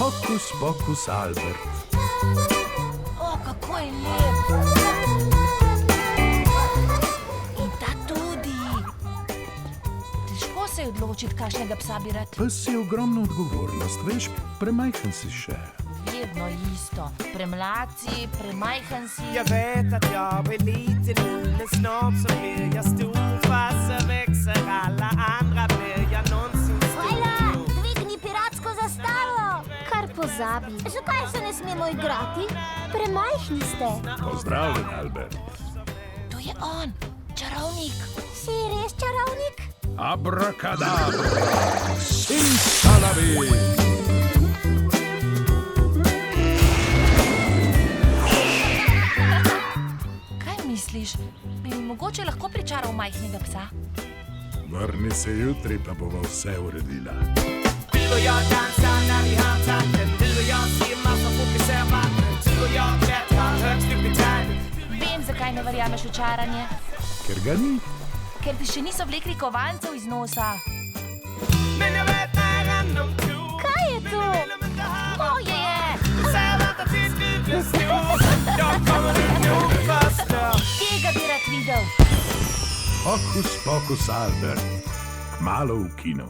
Hokus pokus Albert. O, kako je lep. In ta tudi. Težko se je odločiti, kakšnega psa bi rad. Pes je ogromna odgovornost, veš, premajhen si še. Vedno isto. Premlad si, premajhen si. Jag vet att jag är liten nu, men snart så blir jag stor. Fast så växer alla andra blir jag någonsin Hojla, stor. dvigni piratsko zastavo! Kar pozabi. Zakaj se ne smemo igrati? Premajhni ste. Pozdravljen, Albert. To je on, čarovnik. Si res čarovnik? Abrakadabra, simsalabim. Kaj misliš, bi mi mogoče lahko pričaral majhnega psa? Vrni se jutri, pa bova vse uredila. Du och jag dansar när vi har takten. Du och jag simmar som fokuserar vattnet. Du och jag klättrar högst upp i trädet. Vem, zakaj ne verjameš v čaranje. Ker ga ni, Ker ti še niso vlekli kovancev iz nosa. Men jag vet när han omkring. Kaj je to? Moje je! Säg vänta tills du blir stor. Då kommer du nog först då. Tega bi rad videl. Hokus pokus Albert. Kmalu v kinu.